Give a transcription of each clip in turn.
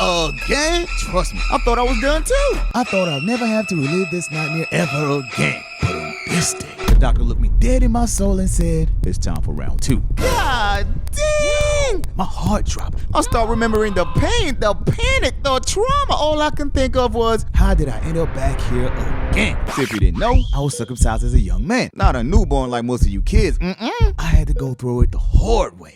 Again? Trust me, I thought I was done too. I thought I'd never have to relive this nightmare ever again. But on this day, the doctor looked me dead in my soul and said, it's time for round 2. God dang! My heart dropped. I start remembering the pain, the panic, the trauma. All I can think of was, how did I end up back here again? So if you didn't know, I was circumcised as a young man. Not a newborn like most of you kids. I had to go through it the hard way.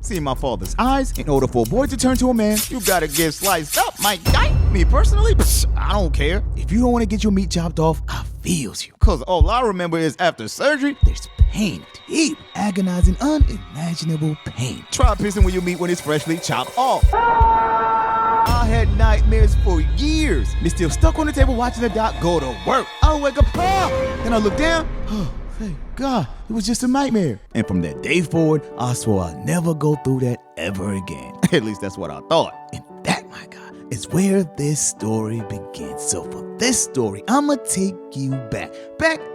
See my father's eyes, in order for a boy to turn to a man, you gotta get sliced up, my guy. Me personally, I don't care. If you don't want to get your meat chopped off, I feels you. Cause all I remember is after surgery, there's pain, deep, agonizing, unimaginable pain. Try pissing when you meat when it's freshly chopped off. I had nightmares for years. They're still stuck on the table watching the doc go to work. I'll wake up, then I look down, thank God, it was just a nightmare. And from that day forward, I swore I'd never go through that ever again. At least that's what I thought. And that, my God, is where this story begins. So for this story, I'ma take you back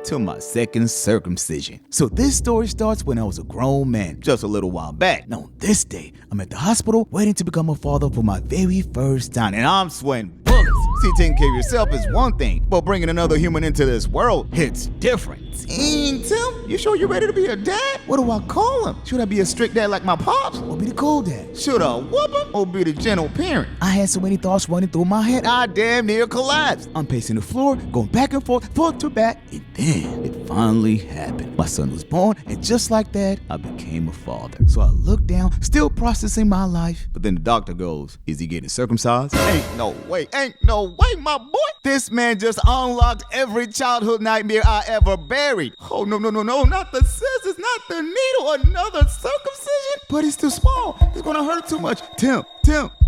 to my second circumcision. So this story starts when I was a grown man, just a little while back. Now on this day, I'm at the hospital waiting to become a father for my very first time. And I'm sweating bullets. See, taking care of yourself is one thing, but bringing another human into this world, it's different. Dang, Tim, you sure you're ready to be a dad? What do I call him? Should I be a strict dad like my pops? Or be the cool dad? Should I whoop him? Or be the gentle parent? I had so many thoughts running through my head, I damn near collapsed. I'm pacing the floor, going back and forth to back, and then it finally happened. My son was born, and just like that, I became a father. So I looked down, still processing my life, but then the doctor goes, is he getting circumcised? Ain't no way, my boy. This man just unlocked every childhood nightmare I ever buried. Oh, no, not the scissors, not the needle, another circumcision? But he's too small, it's gonna hurt too much. Tim,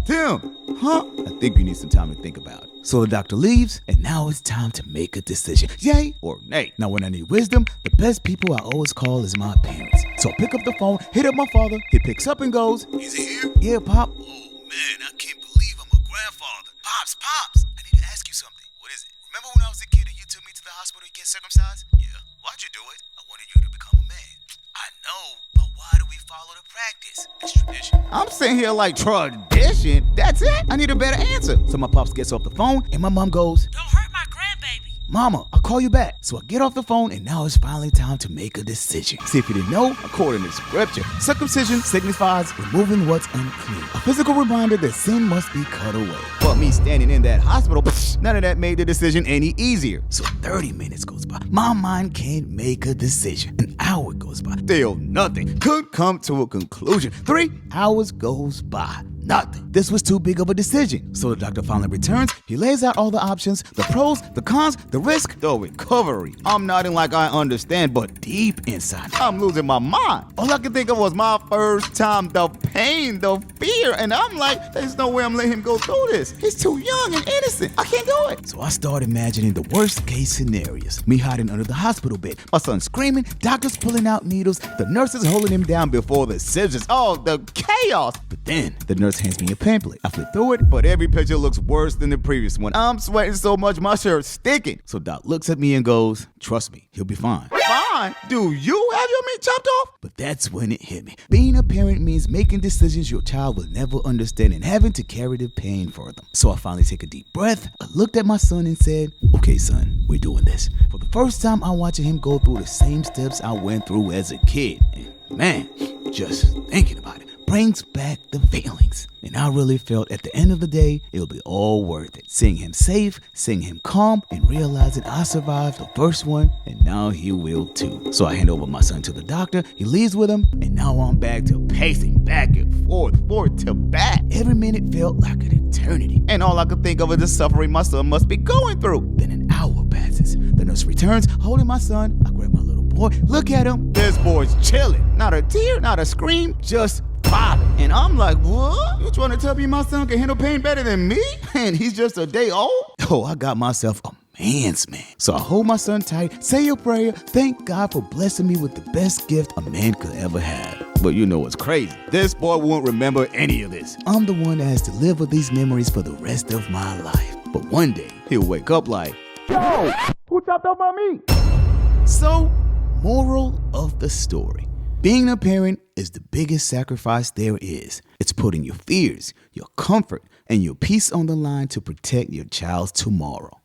huh? I think you need some time to think about it. So the doctor leaves, and now it's time to make a decision. Yay or nay? Now when I need wisdom, the best people I always call is my parents. So I pick up the phone, hit up my father, he picks up and goes, is he here? Yeah, Pop. Oh man, I can't believe I'm a grandfather. Pops, I need to ask you something. What is it? Remember when I was a kid and you took me to the hospital to get circumcised? Yeah. Why'd you do it? I wanted you to become a man. I know, but why do we follow the practice? It's tradition. I'm sitting here like, tradition? That's it? I need a better answer. So my pops gets off the phone and my mom goes, don't hurt my grandbaby. Mama, I'll call you back. So I get off the phone and now it's finally time to make a decision. See, if you didn't know, according to scripture, circumcision signifies removing what's unclean. A physical reminder that sin must be cut away. But me standing in that hospital, none of that made the decision any easier. So 30 minutes goes by. My mind can't make a decision. An hour goes by. Still nothing. Could come to a conclusion. 3 hours goes by. Nothing. This was too big of a decision. So the doctor finally returns. He lays out all the options, the pros, the cons, the risk, the recovery. I'm nodding like I understand, but deep inside, I'm losing my mind. All I could think of was my first time, the pain, the fear, and I'm like, there's no way I'm letting him go through this. He's too young and innocent. I can't do it. So I start imagining the worst case scenarios. Me hiding under the hospital bed, my son screaming, doctors pulling out needles, the nurses holding him down before the scissors. Oh, the chaos. But then the nurse hands me a pamphlet. I flip through it, but every picture looks worse than the previous one. I'm sweating so much, my shirt's sticking. So Doc looks at me and goes, trust me, he'll be fine. Fine? Do you have your meat chopped off? But that's when it hit me. Being a parent means making decisions your child will never understand and having to carry the pain for them. So I finally take a deep breath. I looked at my son and said, okay, son, we're doing this. For the first time, I'm watching him go through the same steps I went through as a kid. And man, just thinking about it brings back the feelings. And I really felt at the end of the day, it'll be all worth it. Seeing him safe, seeing him calm, and realizing I survived the first one, and now he will too. So I hand over my son to the doctor, he leaves with him, and now I'm back to pacing back and forth to back. Every minute felt like an eternity. And all I could think of is the suffering my son must be going through. Then an hour passes. The nurse returns, holding my son. I grab my little boy, look at him. This boy's chilling. Not a tear, not a scream, just vibing. And I'm like, what? You trying to tell me my son can handle pain better than me? And he's just a day old? Oh, I got myself a man's man. So I hold my son tight, say a prayer, thank God for blessing me with the best gift a man could ever have. But you know what's crazy? This boy won't remember any of this. I'm the one that has to live with these memories for the rest of my life. But one day, he'll wake up like, yo, who chopped up my meat? So, moral of the story. Being a parent is the biggest sacrifice there is. It's putting your fears, your comfort, and your peace on the line to protect your child's tomorrow.